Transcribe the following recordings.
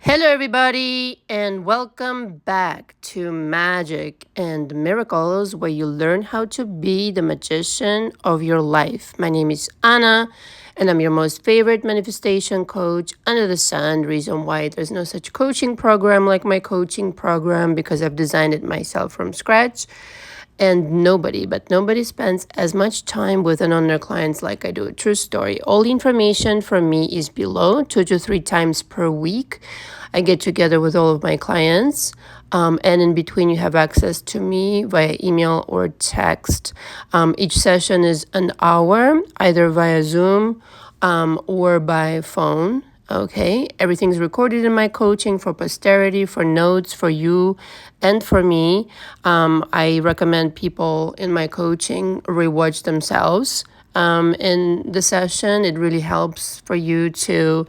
Hello, everybody, and welcome back to Magic and Miracles, where you learn how to be the magician of your life. My name is Anna, and I'm your most favorite manifestation coach under the sun. Reason why there's no such coaching program like my coaching program, because I've designed it myself from scratch. And nobody spends as much time with and on their clients like I do. True story. All the information from me is below, 2 to 3 times per week. I get together with all of my clients. And in between, you have access to me via email or text. Each session is an hour, either via Zoom or by phone. Okay, everything's recorded in my coaching for posterity, for notes, for you, and for me. I recommend people in my coaching rewatch themselves in the session. It really helps for you to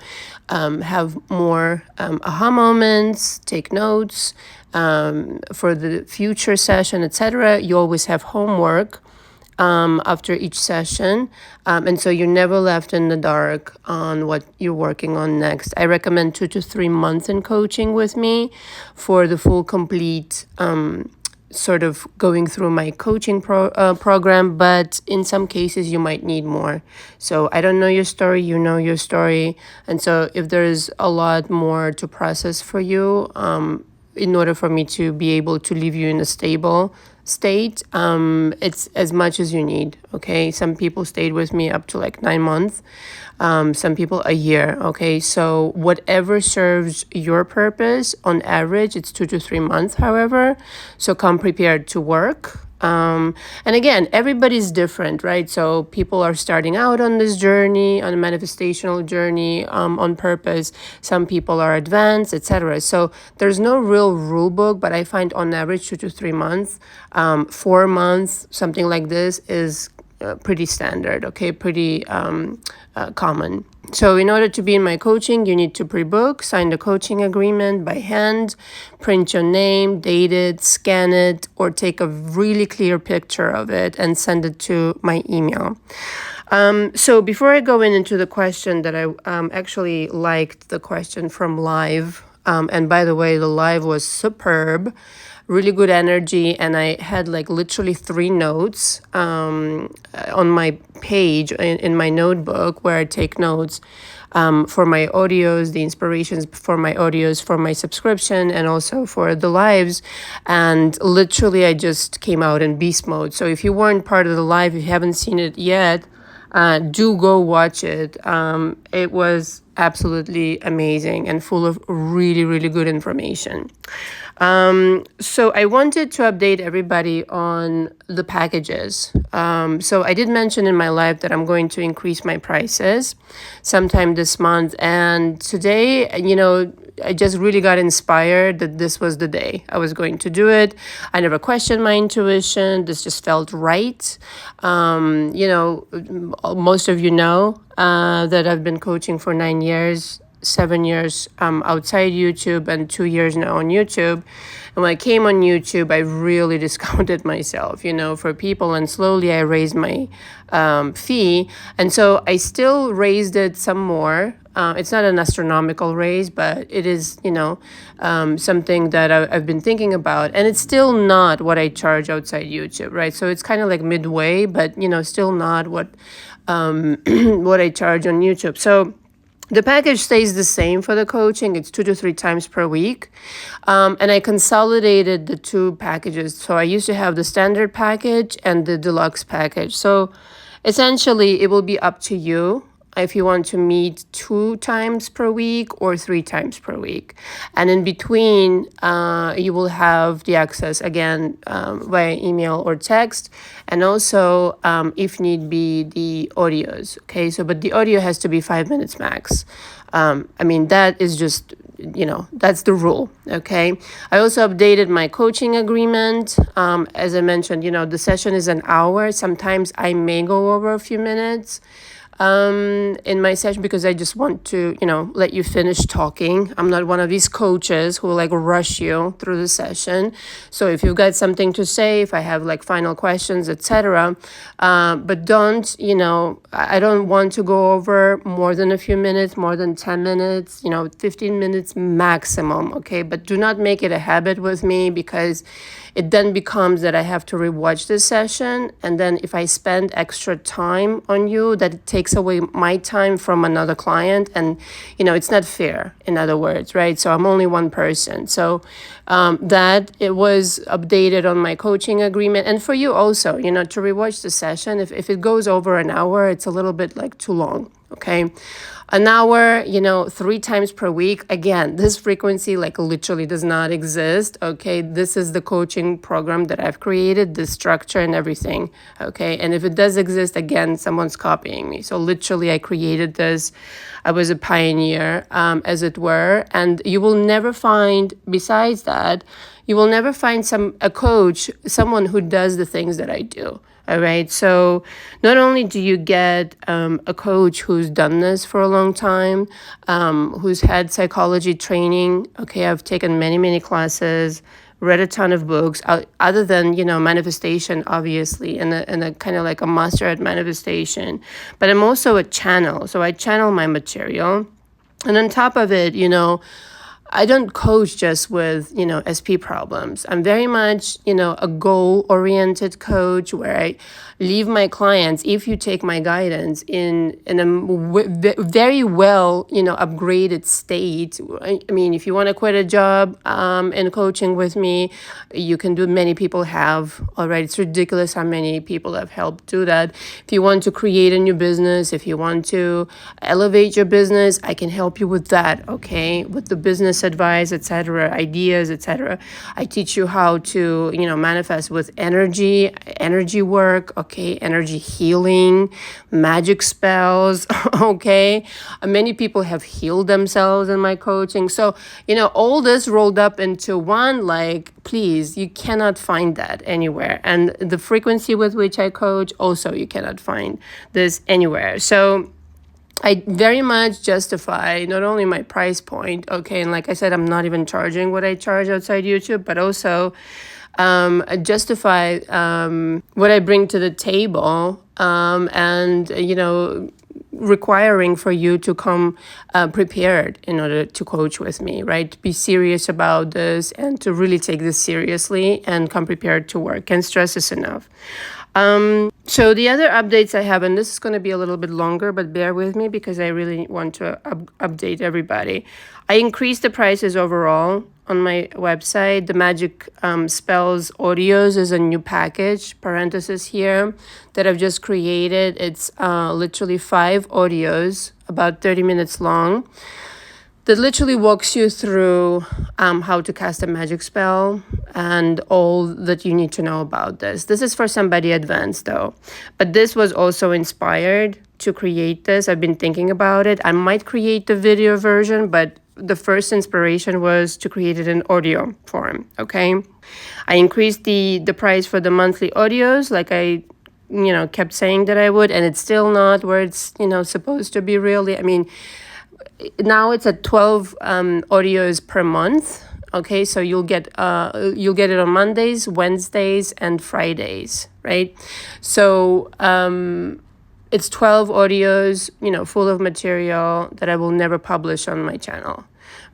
have more aha moments, take notes for the future session, etc. You always have homework after each session. And so you're never left in the dark on what you're working on next. I recommend 2 to 3 months in coaching with me for the full, complete sort of going through my coaching program, but in some cases you might need more. So I don't know your story, you know your story. And so if there's a lot more to process for you, in order for me to be able to leave you in a stable state, it's as much as you need. Okay, some people stayed with me up to like 9 months, some people a year. Okay, so whatever serves your purpose, on average it's 2 to 3 months. However, so come prepared to work. And again, everybody's different, right? So people are starting out on this journey, on a manifestational journey, on purpose. Some people are advanced, etc. So there's no real rule book, but I find on average 2 to 3 months, 4 months, something like this is pretty standard, okay, pretty common. So in order to be in my coaching, you need to pre-book, sign the coaching agreement by hand, print your name, date it, scan it, or take a really clear picture of it and send it to my email. So before I go into the question that I actually liked the question from live, and by the way, the live was superb, really good energy, and I had like literally 3 notes on my page in my notebook where I take notes for my audios, the inspirations for my audios, for my subscription, and also for the lives. And literally, I just came out in beast mode. So if you weren't part of the live, if you haven't seen it yet, do go watch it. It was absolutely amazing and full of really, really good information. So I wanted to update everybody on the packages. So I did mention in my live that I'm going to increase my prices sometime this month. And today, I just really got inspired that this was the day I was going to do it. I never questioned my intuition. This just felt right. Most of you know that I've been coaching for 9 years, 7 years outside YouTube, and 2 years now on YouTube. And when I came on YouTube, I really discounted myself, for people, and slowly I raised my fee. And so I still raised it some more. It's not an astronomical raise, but it is, something that I've been thinking about. And it's still not what I charge outside YouTube, right? So it's kind of like midway, but, still not what what I charge on YouTube. So the package stays the same for the coaching. It's 2 to 3 times per week. And I consolidated the 2 packages. So I used to have the standard package and the deluxe package. So essentially, it will be up to you if you want to meet 2 times per week or 3 times per week. And in between, you will have the access again via email or text, and also, if need be, the audios. Okay, so but the audio has to be 5 minutes max. That is just, that's the rule. Okay, I also updated my coaching agreement. As I mentioned, the session is an hour. Sometimes I may go over a few minutes. in my session, because I just want to, let you finish talking. I'm not one of these coaches who like rush you through the session. So if you've got something to say, if I have like final questions, etc., but don't, I don't want to go over more than a few minutes, more than 10 minutes, 15 minutes maximum, okay? But do not make it a habit with me, because it then becomes that I have to rewatch this session. And then if I spend extra time on you, that it takes away my time from another client. And, it's not fair, in other words, right? So I'm only one person. So that it was updated on my coaching agreement. And for you also, to rewatch the session, if it goes over an hour, it's a little bit like too long, okay? An hour, 3 times per week. Again, this frequency like literally does not exist, okay? This is the coaching program that I've created, the structure and everything, okay? And if it does exist, again, someone's copying me. So literally I created this. I was a pioneer, as it were. And you will never find, besides that, you will never find a coach, someone who does the things that I do. All right. So not only do you get a coach who's done this for a long time, who's had psychology training. Okay, I've taken many, many classes, read a ton of books, other than, manifestation, obviously, and a kind of like a master at manifestation. But I'm also a channel. So I channel my material. And on top of it, I don't coach just with, SP problems. I'm very much, a goal-oriented coach where I leave my clients, if you take my guidance, in a very well, upgraded state. I mean, if you want to quit a job in coaching with me, you can do. Many people have already. It's ridiculous how many people have helped do that. If you want to create a new business, if you want to elevate your business, I can help you with that, okay? With the business advice, etc., ideas, etc. I teach you how to, manifest with energy work, okay, energy healing, magic spells, okay. Many people have healed themselves in my coaching. So, all this rolled up into one, like, please, you cannot find that anywhere. And the frequency with which I coach, also, you cannot find this anywhere. So I very much justify not only my price point, okay, and like I said, I'm not even charging what I charge outside YouTube, but also justify what I bring to the table, and, requiring for you to come prepared in order to coach with me, right? To be serious about this and to really take this seriously and come prepared to work. Can't stress this enough. So the other updates I have, and this is going to be a little bit longer, but bear with me because I really want to update everybody. I increased the prices overall on my website. The Magic Spells Audios is a new package, parenthesis here, that I've just created. It's literally 5 audios, about 30 minutes long, that literally walks you through how to cast a magic spell and all that you need to know about this. This is for somebody advanced though. But this was also inspired to create this. I've been thinking about it. I might create the video version, but the first inspiration was to create it in audio form, okay? I increased the price for the monthly audios, like I kept saying that I would, and it's still not where it's, supposed to be really. I mean, now it's at 12 audios per month. Okay, so you'll get it on Mondays, Wednesdays, and Fridays, right? So it's 12 audios, full of material that I will never publish on my channel,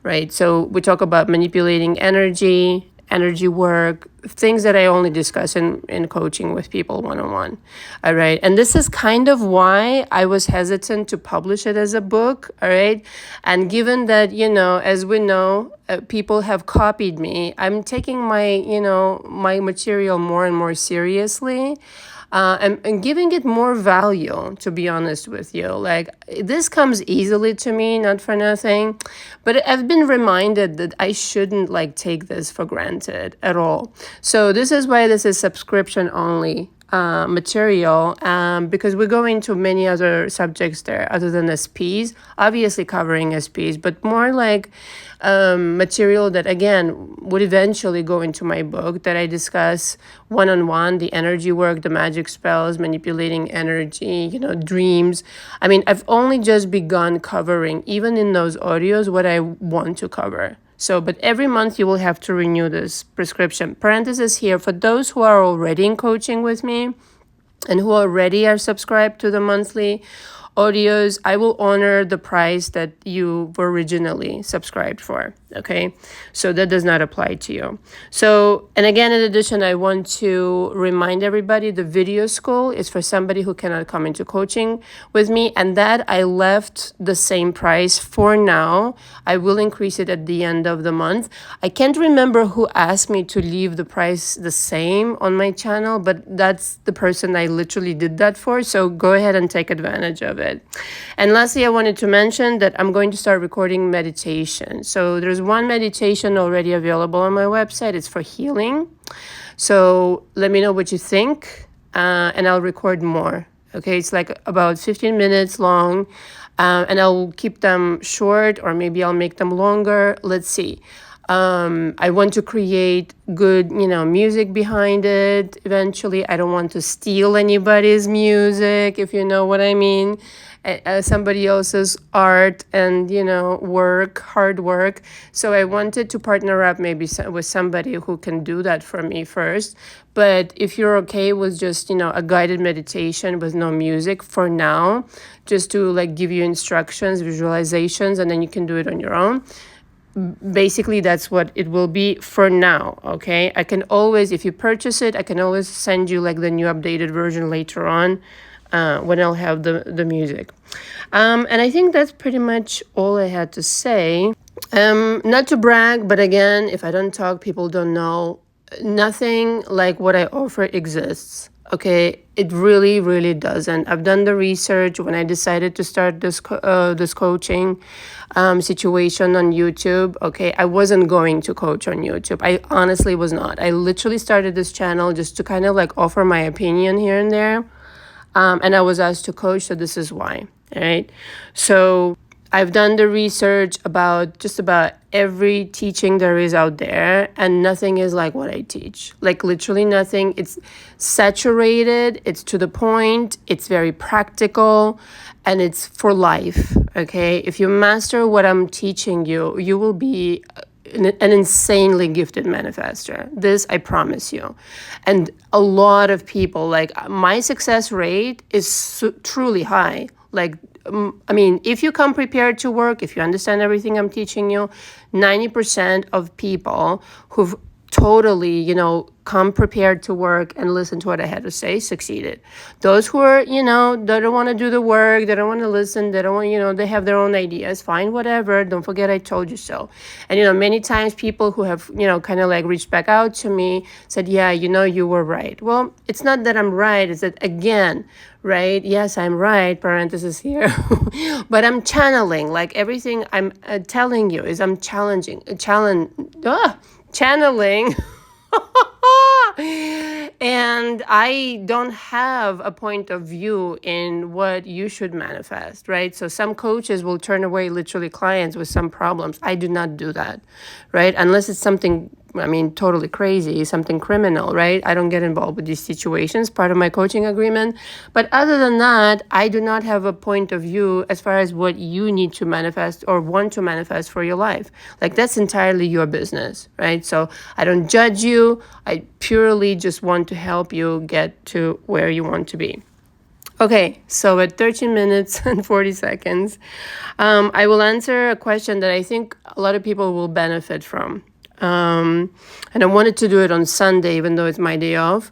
right? So we talk about manipulating energy work, things that I only discuss in coaching with people one-on-one. All right. And this is kind of why I was hesitant to publish it as a book. All right. And given that, as we know, people have copied me, I'm taking my, my material more and more seriously. And giving it more value, to be honest with you. Like, this comes easily to me, not for nothing. But I've been reminded that I shouldn't, take this for granted at all. So this is why this is subscription only. material, because we go into many other subjects there other than SPs, obviously covering SPs, but more like material that again would eventually go into my book that I discuss one-on-one, the energy work, the magic spells, manipulating energy, dreams. I mean, I've only just begun covering, even in those audios, what I want to cover. So, but every month you will have to renew this prescription. Parenthesis here, for those who are already in coaching with me and who already are subscribed to the monthly audios, I will honor the price that you were originally subscribed for. Okay, so that does not apply to you. So, and again, in addition, I want to remind everybody the video school is for somebody who cannot come into coaching with me, and that I left the same price for now. I will increase it at the end of the month. I can't remember who asked me to leave the price the same on my channel, but that's the person I literally did that for. So go ahead and take advantage of it. And lastly, I wanted to mention that I'm going to start recording meditation. So there's one meditation already available on my website. It's for healing. So let me know what you think, and I'll record more. Okay, it's like about 15 minutes long, and I'll keep them short, or maybe I'll make them longer. Let's see. I want to create good, music behind it eventually. I don't want to steal anybody's music, if you know what I mean. Somebody else's art and, hard work. So I wanted to partner up maybe with somebody who can do that for me first. But if you're okay with just, a guided meditation with no music for now, just to like give you instructions, visualizations, and then you can do it on your own. Basically, that's what it will be for now, okay? I can always, if you purchase it, I can always send you like the new updated version later on when I'll have the music. And I think that's pretty much all I had to say. Not to brag, but again, if I don't talk, people don't know. Nothing like what I offer exists. Okay, it really, really doesn't. I've done the research when I decided to start this coaching situation on YouTube. Okay, I wasn't going to coach on YouTube. I honestly was not. I literally started this channel just to kind of like offer my opinion here and there. And I was asked to coach, so this is why. All right, so I've done the research about just about every teaching there is out there, and nothing is like what I teach. Like literally nothing. It's saturated, it's to the point, it's very practical, and it's for life, okay? If you master what I'm teaching you, you will be an insanely gifted manifester. This I promise you. And a lot of people, like my success rate is truly high. Like, I mean, if you come prepared to work, if you understand everything I'm teaching you, 90% of people who've totally, come prepared to work and listen to what I had to say succeeded. Those who are, they don't want to do the work, they don't want to listen, they don't want, they have their own ideas, fine, whatever. Don't forget I told you so. And, many times people who have, kind of like reached back out to me said, yeah, you were right. Well, it's not that I'm right. It's that, again, right? Yes, I'm right, parenthesis here. But I'm channeling, like everything I'm telling you is I'm channeling. And I don't have a point of view in what you should manifest, right? So some coaches will turn away literally clients with some problems. I do not do that, right? Unless it's something, totally crazy, something criminal, right? I don't get involved with these situations, part of my coaching agreement. But other than that, I do not have a point of view as far as what you need to manifest or want to manifest for your life. Like that's entirely your business, right? So I don't judge you. I purely just want to help you get to where you want to be. Okay, so at 13 minutes and 40 seconds, I will answer a question that I think a lot of people will benefit from. And I wanted to do it on Sunday, even though it's my day off,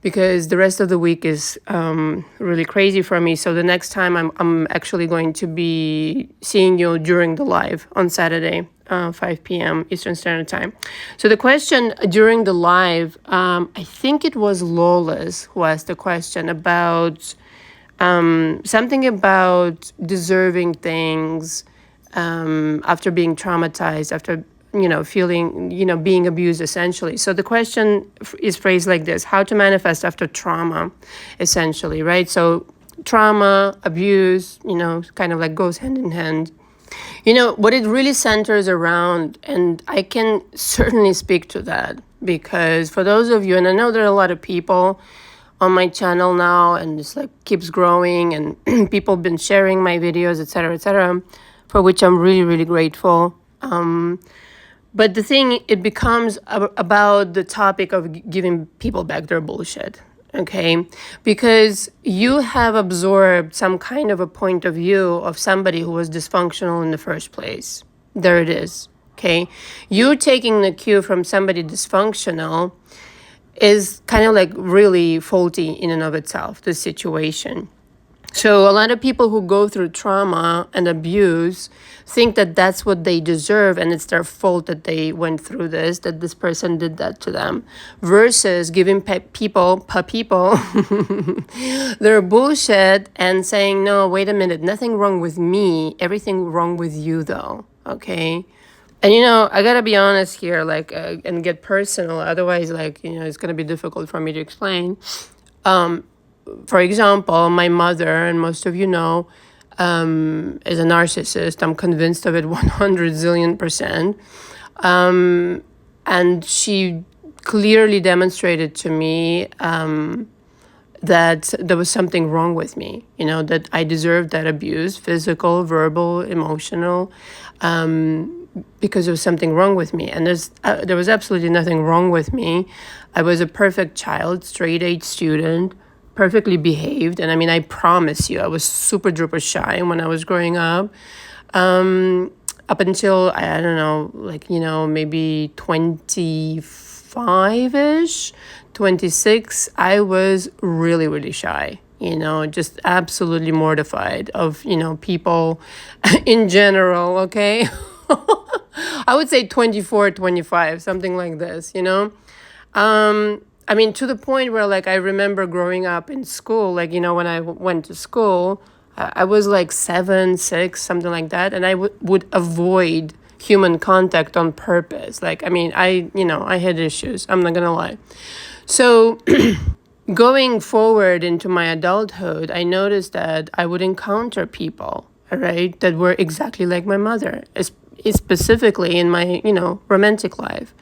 because the rest of the week is really crazy for me. So the next time I'm actually going to be seeing you during the live on Saturday, 5 p.m. Eastern Standard Time. So the question during the live, I think it was Lawless who asked the question about something about deserving things after being traumatized, after feeling, being abused essentially. So the question is phrased like this: how to manifest after trauma, essentially, right? So trauma, abuse, kind of like goes hand in hand. What it really centers around, and I can certainly speak to that because for those of you, and I know there are a lot of people on my channel now, and it's like keeps growing, and people have been sharing my videos, etc., for which I'm really, really grateful. But the thing, it becomes about the topic of giving people back their bullshit, okay? Because you have absorbed some kind of a point of view of somebody who was dysfunctional in the first place. There it is, okay? You taking the cue from somebody dysfunctional is kind of like really faulty in and of itself, the situation. So a lot of people who go through trauma and abuse think that that's what they deserve and it's their fault that they went through this, that this person did that to them, versus giving people their bullshit and saying, no, wait a minute, nothing wrong with me, everything wrong with you though, okay? And I gotta be honest here, and get personal, otherwise, it's gonna be difficult for me to explain. For example, my mother, and most of you know, is a narcissist. I'm convinced of it 100 zillion%. And she clearly demonstrated to me that there was something wrong with me, that I deserved that abuse, physical, verbal, emotional, because there was something wrong with me. And there was absolutely nothing wrong with me. I was a perfect child, straight A student, perfectly behaved. And I promise you, I was super duper shy when I was growing up. Up until, I don't know, maybe 25-ish, 26, I was really, really shy. Just absolutely mortified of, people in general, okay? I would say 24, 25, something like this, to the point where, I remember growing up in school, when I went to school, I was 7, 6, something like that, and I would avoid human contact on purpose. I had issues, I'm not gonna lie. So going forward into my adulthood, I noticed that I would encounter people, all right, that were exactly like my mother, specifically in my, romantic life.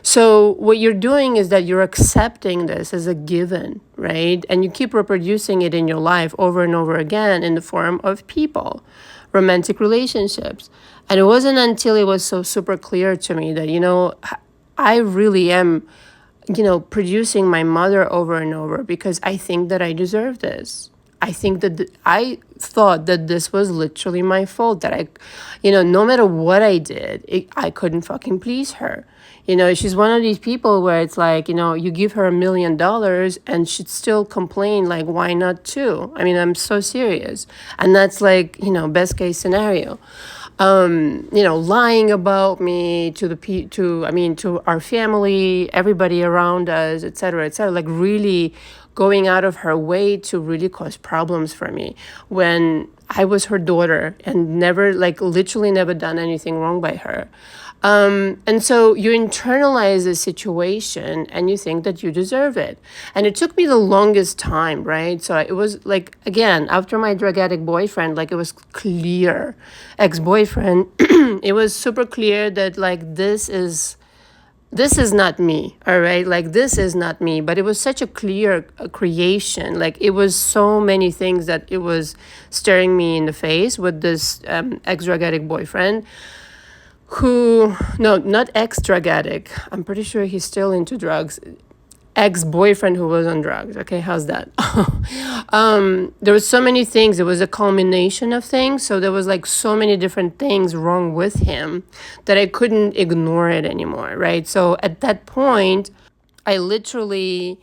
So what you're doing is that you're accepting this as a given, right? And you keep reproducing it in your life over and over again in the form of people, romantic relationships. And it wasn't until it was so super clear to me that, I really am, producing my mother over and over because I think that I deserve this. I think that I thought that this was literally my fault, that I, no matter what I did, I couldn't fucking please her. She's one of these people where it's you give her $1 million and she'd still complain, why not two? I'm so serious. And that's best case scenario. Lying about me to our family, everybody around us, et cetera, really going out of her way to really cause problems for me when I was her daughter and never, literally never done anything wrong by her. And so you internalize the situation and you think that you deserve it. And it took me the longest time, right? So it was again, after my drug addict boyfriend, it was clear, ex-boyfriend, it was super clear that this is not me, all right? This is not me. But it was such a clear creation. It was so many things that it was staring me in the face with this ex-drug addict boyfriend who, no, not ex-drug addict. I'm pretty sure he's still into drugs. Ex-boyfriend who was on drugs. Okay, how's that? There was so many things. It was a culmination of things. So there was so many different things wrong with him that I couldn't ignore it anymore, right? So at that point, I literally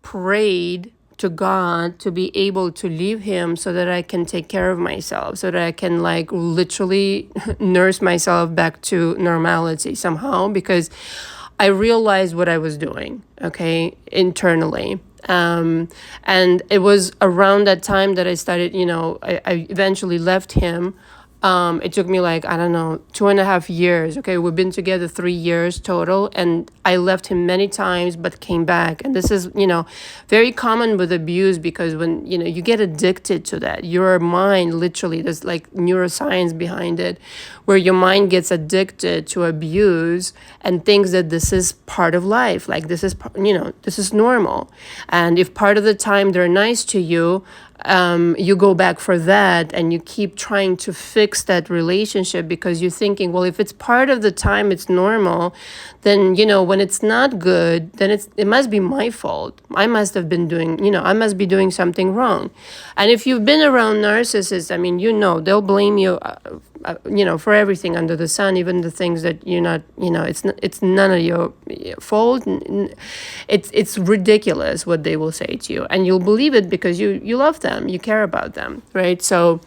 prayed to God to be able to leave him so that I can take care of myself, so that I can literally nurse myself back to normality somehow, because I realized what I was doing, okay, internally. And it was around that time that I started, I eventually left him It took me like, I don't know, 2.5 years. Okay, we've been together 3 years total, and I left him many times but came back. And this is, very common with abuse, because when, you get addicted to that, your mind literally, there's like neuroscience behind it, where your mind gets addicted to abuse and thinks that this is part of life. Like this is normal. And if part of the time they're nice to you, you go back for that, and you keep trying to fix that relationship, because you're thinking, well, if it's part of the time, it's normal, then, when it's not good, then it must be my fault. I must have been doing, I must be doing something wrong. And if you've been around narcissists, I mean, they'll blame you, for everything under the sun, even the things that you're not, it's none of your fault. It's ridiculous what they will say to you, and you'll believe it because you love them, you care about them, right? So,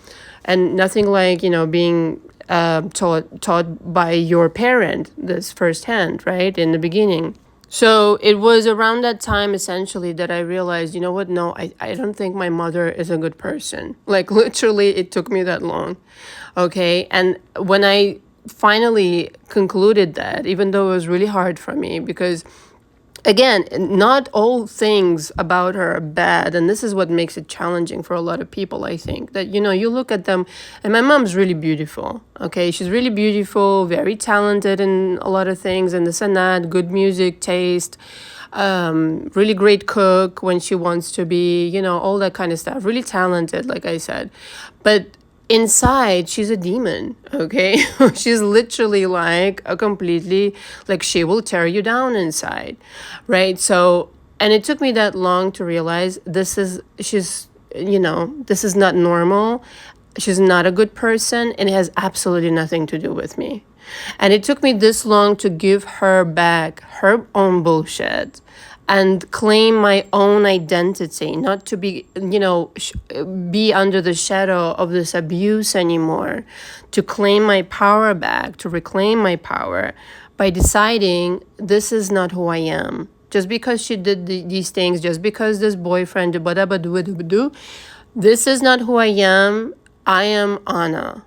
and nothing like, being taught by your parent this firsthand, right, in the beginning. So it was around that time, essentially, that I realized, you know what, no, I don't think my mother is a good person. Like, literally, it took me that long, okay? And when I finally concluded that, even though it was really hard for me, because again, not all things about her are bad, and this is what makes it challenging for a lot of people, I think, that, you look at them, and my mom's really beautiful, okay? She's really beautiful, very talented in a lot of things, and this and that, good music taste, really great cook when she wants to be, all that kind of stuff, really talented, like I said. But inside, she's a demon, okay? She's literally like a completely, like, she will tear you down inside, right? So, and it took me that long to realize this is not normal. She's not a good person, and it has absolutely nothing to do with me. And it took me this long to give her back her own bullshit and claim my own identity, not to be, be under the shadow of this abuse anymore, to claim my power back, to reclaim my power by deciding this is not who I am. Just because she did these things, just because this boyfriend, this is not who I am. I am Anna.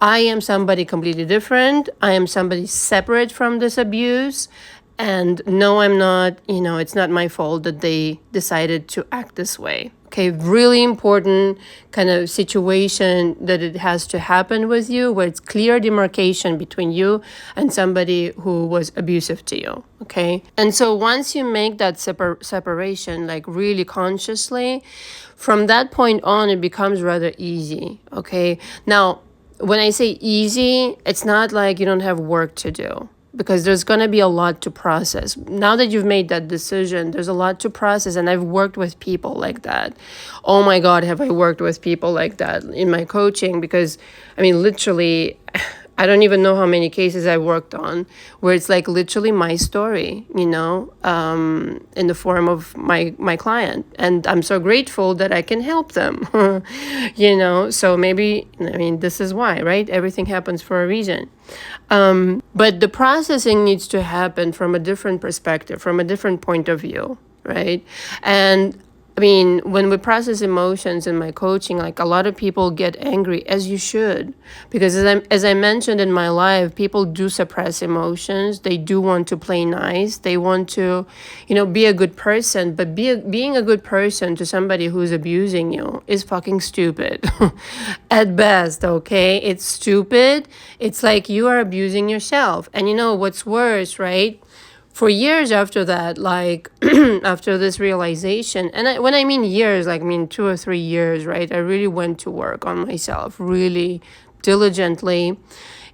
I am somebody completely different. I am somebody separate from this abuse. And no, I'm not, it's not my fault that they decided to act this way. Okay, really important kind of situation that it has to happen with you, where it's clear demarcation between you and somebody who was abusive to you. Okay, and so once you make that separation, like really consciously, from that point on, it becomes rather easy. Okay, now when I say easy, it's not like you don't have work to do, because there's going to be a lot to process. Now that you've made that decision, there's a lot to process. And I've worked with people like that. Oh my God, have I worked with people like that in my coaching? Because, I mean, literally, I don't even know how many cases I worked on where it's like literally my story, in the form of my client. And I'm so grateful that I can help them, So maybe, this is why, right? Everything happens for a reason. But the processing needs to happen from a different perspective, from a different point of view, right? And when we process emotions in my coaching, like a lot of people get angry, as you should, because as I mentioned in my live, people do suppress emotions. They do want to play nice. They want to, be a good person, but being a good person to somebody who's abusing you is fucking stupid at best, okay? It's stupid. It's like you are abusing yourself. And what's worse, right? For years after that, like after this realization, and when I mean years, 2 or 3 years, right? I really went to work on myself really diligently.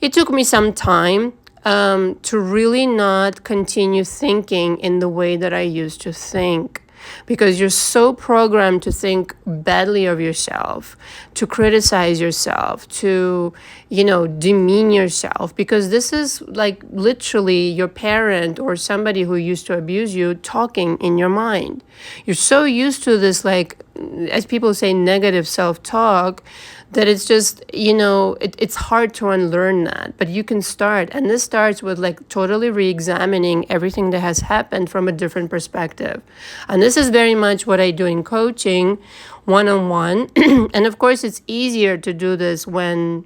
It took me some time to really not continue thinking in the way that I used to think. Because you're so programmed to think badly of yourself, to criticize yourself, to, demean yourself. Because this is like literally your parent or somebody who used to abuse you talking in your mind. You're so used to this, like, as people say, negative self-talk, that it's just, it's hard to unlearn that. But you can start. And this starts with like totally re-examining everything that has happened from a different perspective. And this is very much what I do in coaching, one-on-one. And of course, it's easier to do this when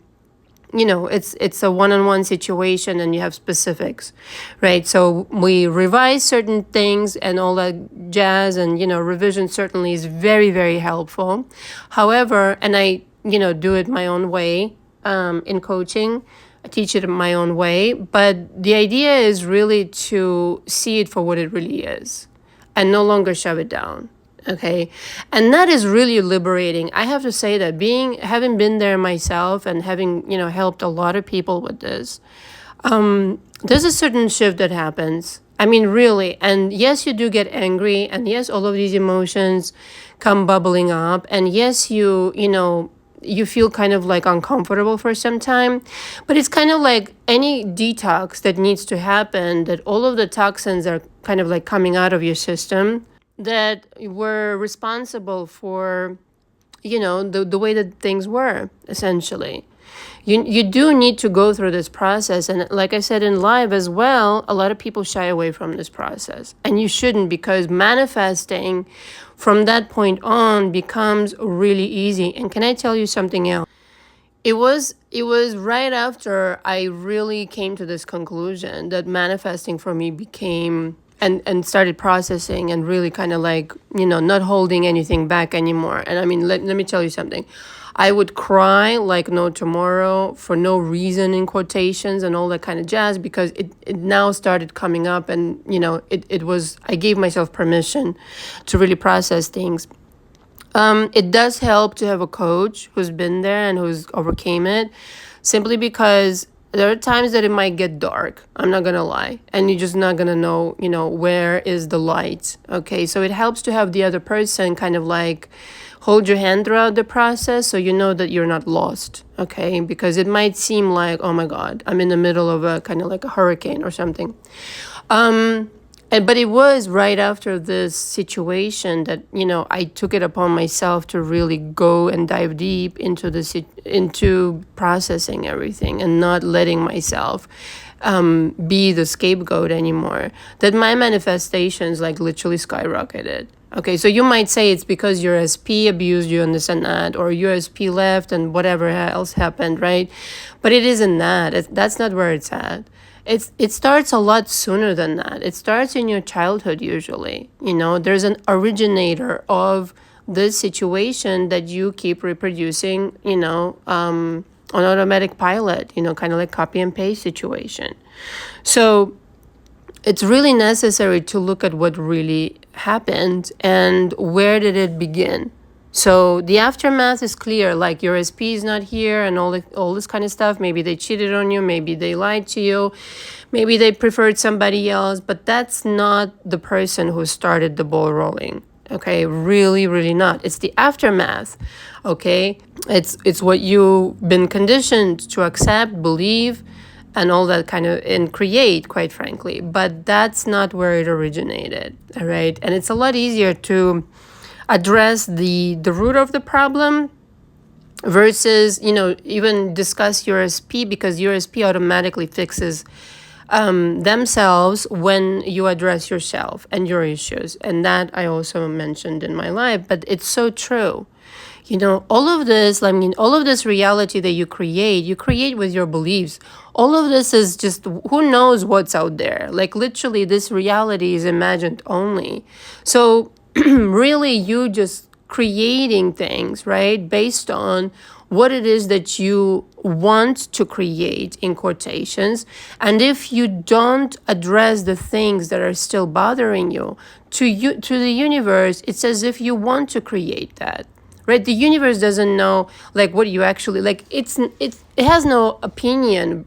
it's a one-on-one situation and you have specifics, right? So we revise certain things and all that jazz, and revision certainly is very, very helpful. However, and I do it my own way in coaching. I teach it in my own way, but the idea is really to see it for what it really is and no longer shove it down. Okay. And that is really liberating. I have to say that having been there myself and having, helped a lot of people with this, there's a certain shift that happens. I mean, really. And yes, you do get angry. And yes, all of these emotions come bubbling up. And yes, you feel kind of like uncomfortable for some time, but it's kind of like any detox that needs to happen, that all of the toxins are kind of like coming out of your system that were responsible for, the way that things were, essentially. You do need to go through this process. And like I said in live as well, a lot of people shy away from this process. And you shouldn't, because manifesting from that point on becomes really easy. And can I tell you something else? It was right after I really came to this conclusion that manifesting for me became and started processing and really kind of like, not holding anything back anymore. And I mean, let me tell you something. I would cry like no tomorrow for no reason, in quotations and all that kind of jazz, because it now started coming up, and I gave myself permission to really process things. It does help to have a coach who's been there and who's overcame it, simply because there are times that it might get dark. I'm not going to lie. And you're just not going to know, where is the light. Okay. So it helps to have the other person kind of like hold your hand throughout the process, so you know that you're not lost. Okay. Because it might seem like, oh my God, I'm in the middle of a kind of like a hurricane or something. But it was right after this situation that, I took it upon myself to really go and dive deep into processing everything and not letting myself be the scapegoat anymore, that my manifestations like literally skyrocketed. Okay, so you might say it's because your SP abused you and this and that, or your SP left and whatever else happened, right? But it isn't that. That's not where it's at. It starts a lot sooner than that. It starts in your childhood usually. There's an originator of this situation that you keep reproducing, on automatic pilot, kind of like copy and paste situation. So it's really necessary to look at what really happened and where did it begin. So the aftermath is clear, like your SP is not here and all this kind of stuff. Maybe they cheated on you, maybe they lied to you, maybe they preferred somebody else, but that's not the person who started the ball rolling. Okay, really, really not. It's the aftermath. Okay, it's what you've been conditioned to accept, believe, and all that kind of, and create, quite frankly. But that's not where it originated. All right, and it's a lot easier to address the root of the problem versus, even discuss your SP, because your SP automatically fixes themselves when you address yourself and your issues. And that I also mentioned in my life, but it's so true. All of this reality that you create with your beliefs. All of this is just, who knows what's out there? Like literally this reality is imagined only. So really you just creating things, right, based on what it is that you want to create, in quotations. And if you don't address the things that are still bothering you, to the universe, it's as if you want to create that. Right? The universe doesn't know like what you actually like. It has no opinion,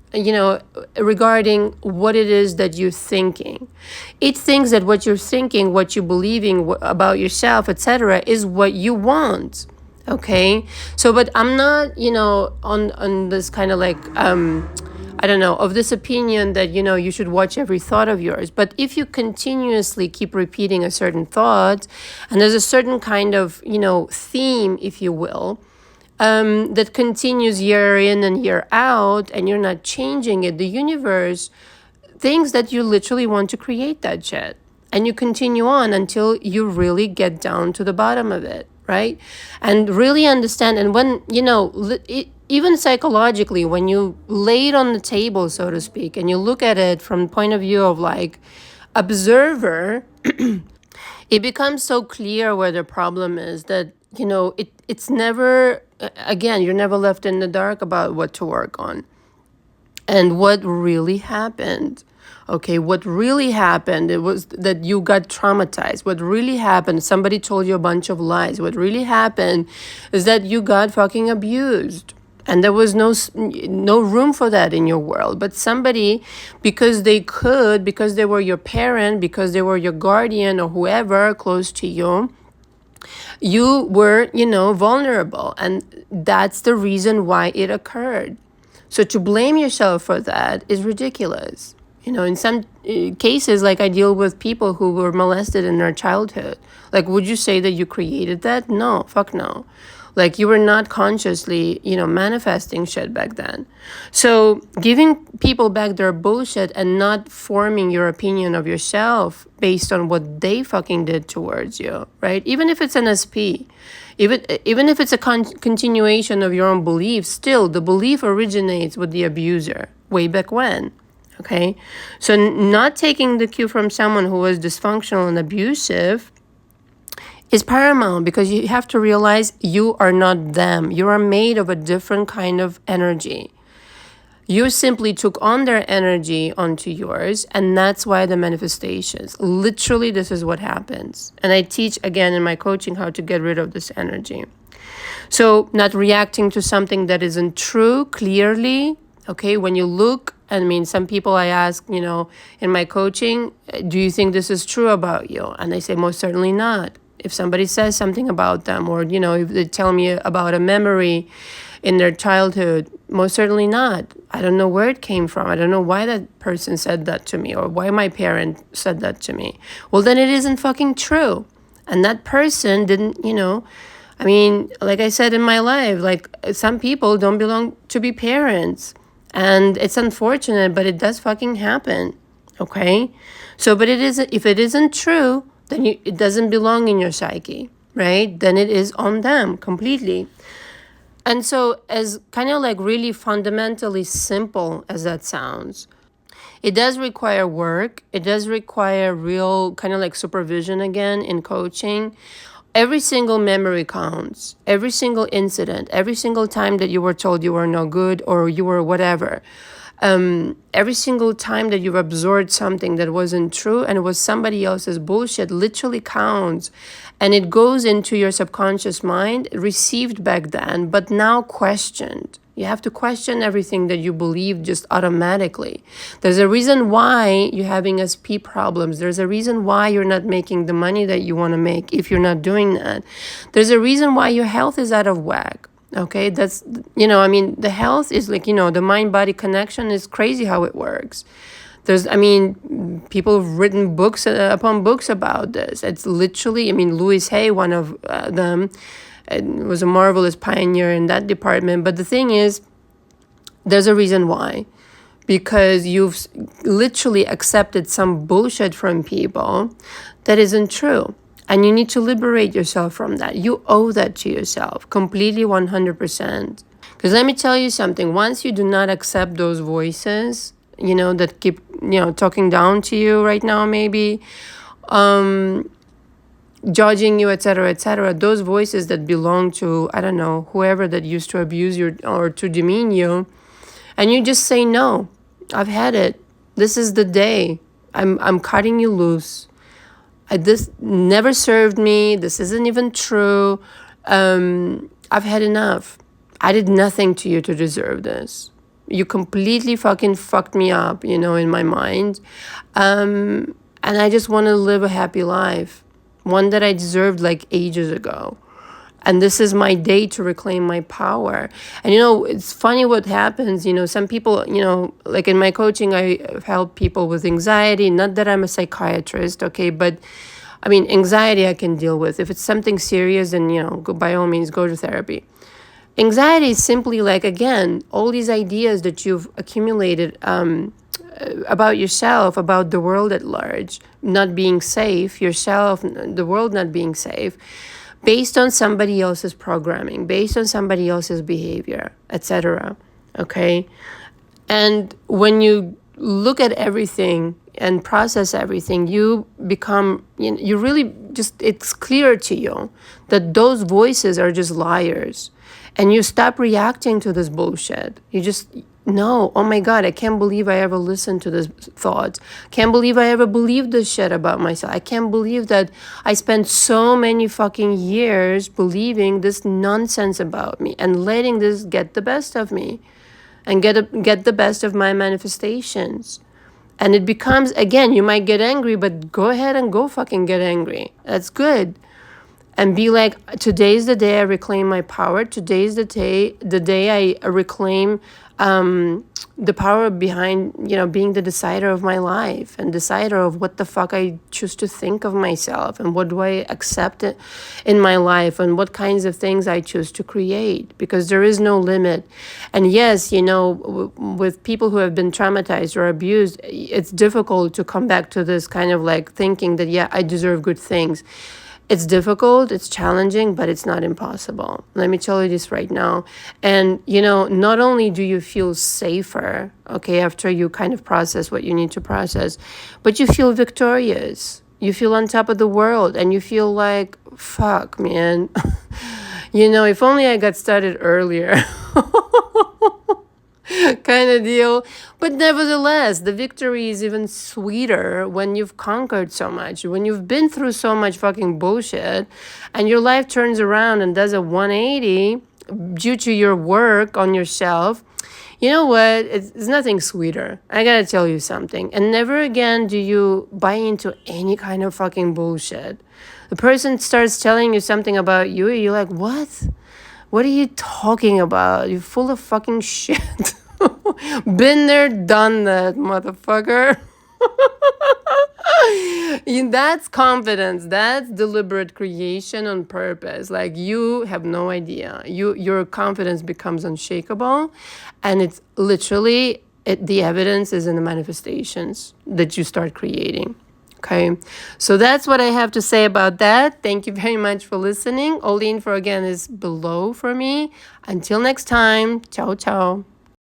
regarding what it is that you're thinking. It thinks that what you're thinking, what you're believing about yourself, etc., is what you want. Okay. So, but I'm not, on this kind of like, I don't know, of this opinion that, you should watch every thought of yours. But if you continuously keep repeating a certain thought, and there's a certain kind of, theme, if you will, that continues year in and year out, and you're not changing it, the universe thinks that you literally want to create that shit. And you continue on until you really get down to the bottom of it, right? And really understand. And when, even psychologically, when you lay it on the table, so to speak, and you look at it from the point of view of like observer, it becomes so clear where the problem is that, it's never, again, you're never left in the dark about what to work on and what really happened. Okay, what really happened, it was that you got traumatized. What really happened, somebody told you a bunch of lies. What really happened is that you got fucking abused. And there was no room for that in your world. But somebody, because they could, because they were your parent, because they were your guardian or whoever close to you, you were, vulnerable. And that's the reason why it occurred. So to blame yourself for that is ridiculous. In some cases, like I deal with people who were molested in their childhood. Like, would you say that you created that? No, fuck no. Like, you were not consciously, manifesting shit back then. So giving people back their bullshit and not forming your opinion of yourself based on what they fucking did towards you, right? Even if it's an SP, even if it's a continuation of your own beliefs, still the belief originates with the abuser way back when. Okay, so not taking the cue from someone who was dysfunctional and abusive is paramount, because you have to realize you are not them. You are made of a different kind of energy. You simply took on their energy onto yours, and that's why the manifestations. Literally, this is what happens. And I teach, again, in my coaching how to get rid of this energy. So not reacting to something that isn't true clearly. Okay, when you look, some people I ask, in my coaching, do you think this is true about you? And they say, most certainly not. If somebody says something about them, or, if they tell me about a memory in their childhood, most certainly not. I don't know where it came from. I don't know why that person said that to me, or why my parent said that to me. Well, then it isn't fucking true. And that person didn't, like I said in my life, like some people don't belong to be parents. And it's unfortunate, but it does fucking happen. Okay? So, but if it isn't true, then it doesn't belong in your psyche, right? Then it is on them completely. And so, as kind of like really fundamentally simple as that sounds, it does require work. It does require real kind of like supervision again in coaching. Every single memory counts. Every single incident, every single time that you were told you were no good or you were whatever. Every single time that you've absorbed something that wasn't true and it was somebody else's bullshit literally counts. And it goes into your subconscious mind, received back then, but now questioned. You have to question everything that you believe just automatically. There's a reason why you're having SP problems. There's a reason why you're not making the money that you want to make if you're not doing that. There's a reason why your health is out of whack. Okay, that's, the health is like, the mind-body connection is crazy how it works. There's, people have written books upon books about this. It's literally, Louis Hay, one of them, was a marvelous pioneer in that department. But the thing is, there's a reason why. Because you've literally accepted some bullshit from people that isn't true. And you need to liberate yourself from that. You owe that to yourself, completely 100%. Because let me tell you something. Once you do not accept those voices, that keep, talking down to you right now maybe, judging you, etc., those voices that belong to, I don't know, whoever that used to abuse you or to demean you, and you just say, no, I've had it. This is the day. I'm cutting you loose. This never served me. This isn't even true. I've had enough. I did nothing to you to deserve this. You completely fucking fucked me up, in my mind. And I just want to live a happy life. One that I deserved like ages ago. And this is my day to reclaim my power. And, it's funny what happens. Some people, like in my coaching, I help people with anxiety. Not that I'm a psychiatrist, okay? But, anxiety I can deal with. If it's something serious, then, by all means, go to therapy. Anxiety is simply like, again, all these ideas that you've accumulated about yourself, about the world at large, not being safe, yourself, the world not being safe. based on somebody else's programming, based on somebody else's behavior, etc. Okay? And when you look at everything and process everything, you become, you really just, it's clear to you that those voices are just liars. And you stop reacting to this bullshit. You just know, oh my God, I can't believe I ever listened to this thought. Can't believe I ever believed this shit about myself. I can't believe that I spent so many fucking years believing this nonsense about me and letting this get the best of me and get the best of my manifestations. And it becomes, again, you might get angry, but go ahead and go fucking get angry. That's good. And be like, today's the day I reclaim my power. Today's the day I reclaim the power behind, being the decider of my life and decider of what the fuck I choose to think of myself and what do I accept in my life and what kinds of things I choose to create, because there is no limit. And yes, with people who have been traumatized or abused, it's difficult to come back to this kind of like thinking that, yeah, I deserve good things. It's difficult, it's challenging, but it's not impossible. Let me tell you this right now. And, not only do you feel safer, okay, after you kind of process what you need to process, but you feel victorious. You feel on top of the world and you feel like, fuck, man. If only I got started earlier. Kind of deal. But nevertheless, the victory is even sweeter when you've conquered so much, when you've been through so much fucking bullshit and your life turns around and does a 180 due to your work on yourself. You know what? It's nothing sweeter. I gotta tell you something. And never again do you buy into any kind of fucking bullshit. The person starts telling you something about you, you're like, what? What are you talking about? You're full of fucking shit. Been there, done that, motherfucker. That's confidence. That's deliberate creation on purpose. Like, you have no idea. Your confidence becomes unshakable. And it's literally, the evidence is in the manifestations that you start creating. Okay, so that's what I have to say about that. Thank you very much for listening. All the info again is below for me. Until next time, ciao, ciao.